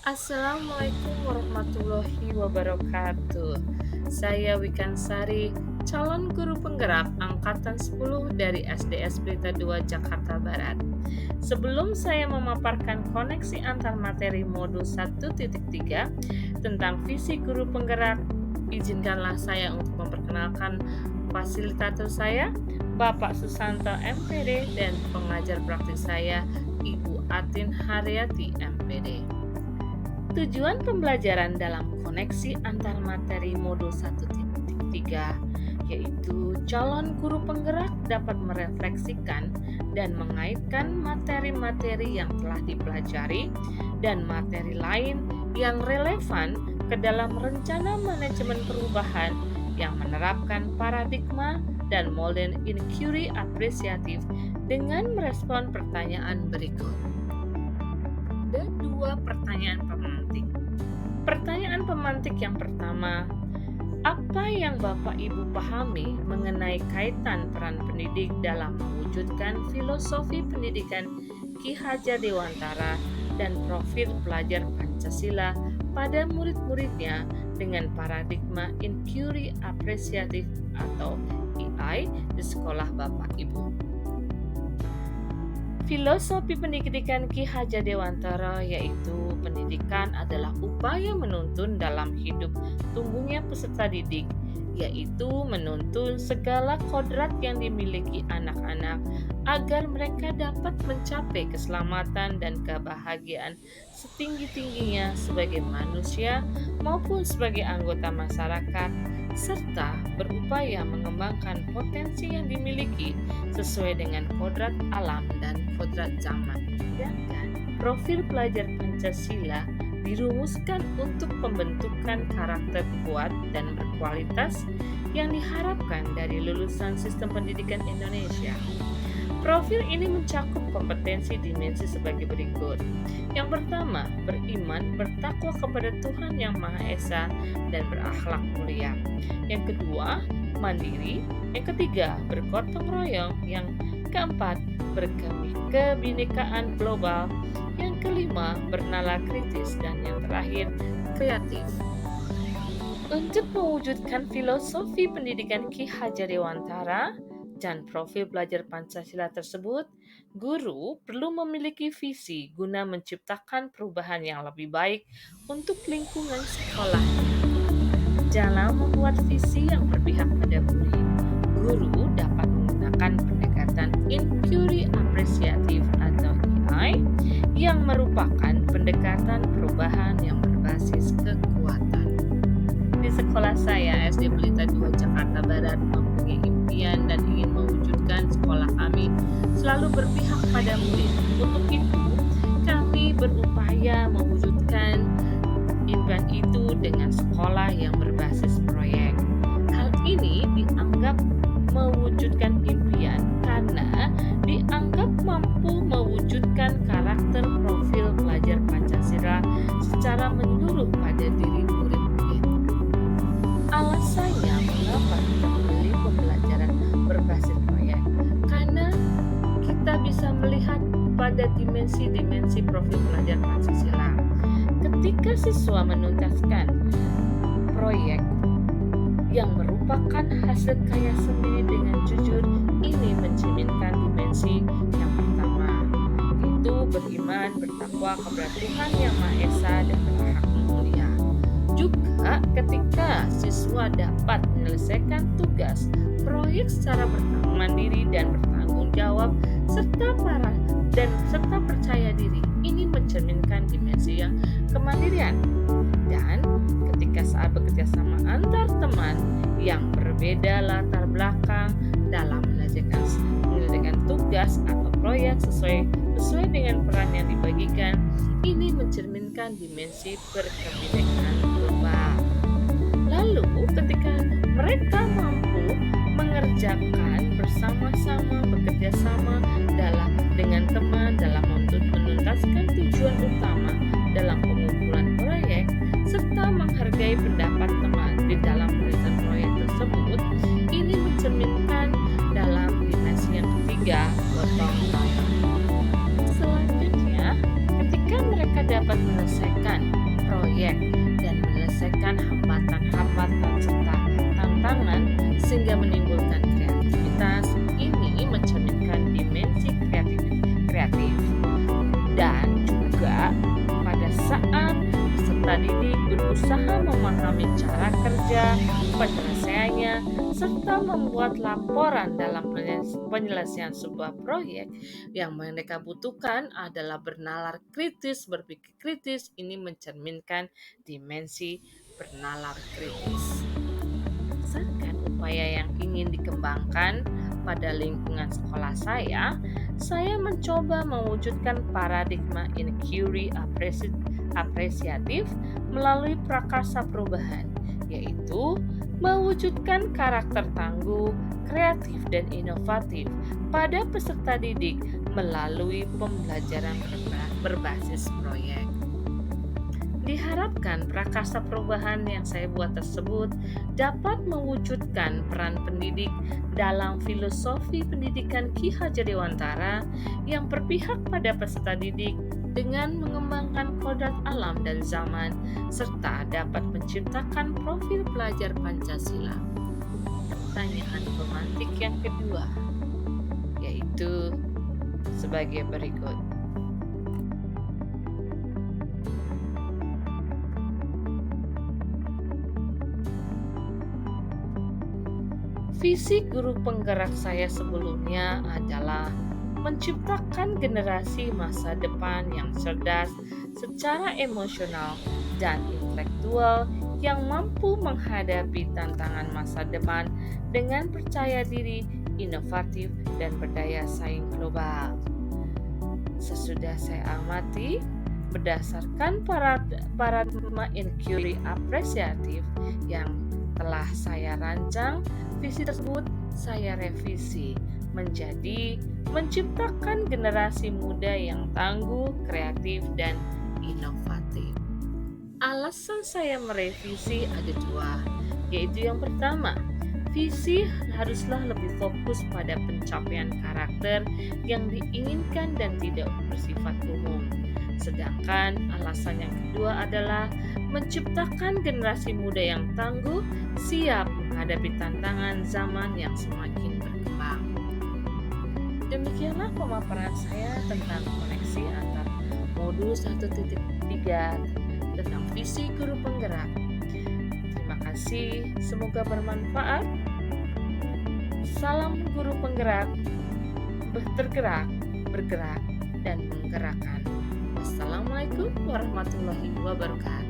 Assalamualaikum warahmatullahi wabarakatuh. Saya Wikansari, calon guru penggerak angkatan 10 dari SDS Pelita 2 Jakarta Barat. Sebelum saya memaparkan koneksi antar materi modul 1.3 tentang visi guru penggerak, izinkanlah saya untuk memperkenalkan fasilitator saya, Bapak Susanto MPD, dan pengajar praktik saya, Ibu Atin Haryati MPD. Tujuan pembelajaran dalam koneksi antar materi modul 1.3 yaitu calon guru penggerak dapat merefleksikan dan mengaitkan materi-materi yang telah dipelajari dan materi lain yang relevan ke dalam rencana manajemen perubahan yang menerapkan paradigma dan model inquiry apresiatif dengan merespon pertanyaan berikut. Ada dua pertanyaan pemantik. Pertanyaan pemantik yang pertama, apa yang Bapak Ibu pahami mengenai kaitan peran pendidik dalam mewujudkan filosofi pendidikan Ki Hajar Dewantara dan profil pelajar Pancasila pada murid-muridnya dengan paradigma inquiry apresiatif atau EI di sekolah Bapak Ibu? Filosofi pendidikan Ki Hajar Dewantara yaitu pendidikan adalah upaya menuntun dalam hidup tumbuhnya peserta didik, yaitu menuntun segala kodrat yang dimiliki anak-anak agar mereka dapat mencapai keselamatan dan kebahagiaan setinggi-tingginya sebagai manusia maupun sebagai anggota masyarakat, serta berupaya mengembangkan potensi yang dimiliki sesuai dengan kodrat alam dan kodrat zaman. Sedangkan profil pelajar Pancasila dirumuskan untuk pembentukan karakter kuat dan berkualitas yang diharapkan dari lulusan sistem pendidikan Indonesia. Profil ini mencakup kompetensi dimensi sebagai berikut. Yang pertama, beriman, bertakwa kepada Tuhan Yang Maha Esa, dan berakhlak mulia. Yang kedua, mandiri. Yang ketiga, bergotong royong. Yang keempat, berkebinekaan global. Yang kelima, bernalar kritis. Dan yang terakhir, kreatif. Untuk mewujudkan filosofi pendidikan Ki Hajar Dewantara dan profil pelajar Pancasila tersebut, guru perlu memiliki visi guna menciptakan perubahan yang lebih baik untuk lingkungan sekolah. Dalam membuat visi yang berpihak pada murid, guru dapat menggunakan pendekatan inquiry apresiatif atau EI yang merupakan pendekatan perubahan yang berbasis kekuatan. Di sekolah saya, SD Pelita 2 Jakarta Barat, mempunyai impian dan ingin mewujudkan sekolah kami selalu berpihak pada murid. Untuk itu, kami berupaya mewujudkan impian itu dengan sekolah yang berbasis proyek. Hal ini dianggap mewujudkan impian karena dianggap mampu mewujudkan karakter profil pelajar Pancasila secara menyeluruh pada diri murid-murid. Alasannya mengapa kita memilih pembelajaran berbasis proyek? Karena kita bisa melihat pada dimensi-dimensi profil pelajar Pancasila. Ketika siswa menuntaskan proyek yang merupakan hasil karya sendiri dengan jujur, ini mencerminkan dimensi yang pertama, yaitu beriman, bertakwa kepada Tuhan Yang Maha Esa, dan berakhlak mulia. Juga ketika siswa dapat menyelesaikan tugas proyek secara mandiri dan bertanggung jawab serta percaya diri, ini mencerminkan dimensi yang kemandirian. Dan ketika saat bekerja sama antar teman yang berbeda latar belakang dalam menyelesaikan tugas atau proyek sesuai dengan peran yang dibagikan, ini mencerminkan dimensi berkebinekaan global. Lalu ketika mereka mampu mengerjakan bersama-sama, bekerja sama dengan teman dalam menuntaskan tujuan utama dalam pengumpulan proyek, serta menghargai pendapat teman di dalam penyelesaian proyek tersebut, ini mencerminkan dalam dimensi yang ketiga, gotong royong. Selanjutnya, ketika mereka dapat menyelesaikan proyek dan menyelesaikan hambatan-hambatan serta tantangan sehingga menimbulkan kreativitas. Ini mencerminkan dimensi kreatif dan juga pada saat peserta didik berusaha memahami cara kerja penyelesaiannya serta membuat laporan dalam penyelesaian sebuah proyek, yang mereka butuhkan adalah bernalar kritis, berpikir kritis. Ini mencerminkan dimensi bernalar kritis. Berdasarkan upaya yang ingin dikembangkan pada lingkungan sekolah saya mencoba mewujudkan paradigma inquiry apresiatif melalui prakarsa perubahan, yaitu mewujudkan karakter tangguh, kreatif, dan inovatif pada peserta didik melalui pembelajaran berbasis proyek. Diharapkan prakarsa perubahan yang saya buat tersebut dapat mewujudkan peran pendidik dalam filosofi pendidikan Ki Hajar Dewantara yang berpihak pada peserta didik dengan mengembangkan kodrat alam dan zaman serta dapat menciptakan profil pelajar Pancasila. Pertanyaan pemantik yang kedua yaitu sebagai berikut. Visi guru penggerak saya sebelumnya adalah menciptakan generasi masa depan yang cerdas secara emosional dan intelektual yang mampu menghadapi tantangan masa depan dengan percaya diri, inovatif, dan berdaya saing global. Sesudah saya amati, berdasarkan paradigma inquiry apresiatif yang telah saya rancang, visi tersebut saya revisi menjadi menciptakan generasi muda yang tangguh, kreatif, dan inovatif. Alasan saya merevisi ada dua, yaitu yang pertama, visi haruslah lebih fokus pada pencapaian karakter yang diinginkan dan tidak bersifat umum. Sedangkan alasan yang kedua adalah menciptakan generasi muda yang tangguh, siap menghadapi tantangan zaman yang semakin berkembang. Demikianlah pemaparan saya tentang koneksi antar modul 1.3 tentang visi guru penggerak. Terima kasih, semoga bermanfaat. Salam guru penggerak, bergerak, dan menggerakkan. Assalamualaikum warahmatullahi wabarakatuh.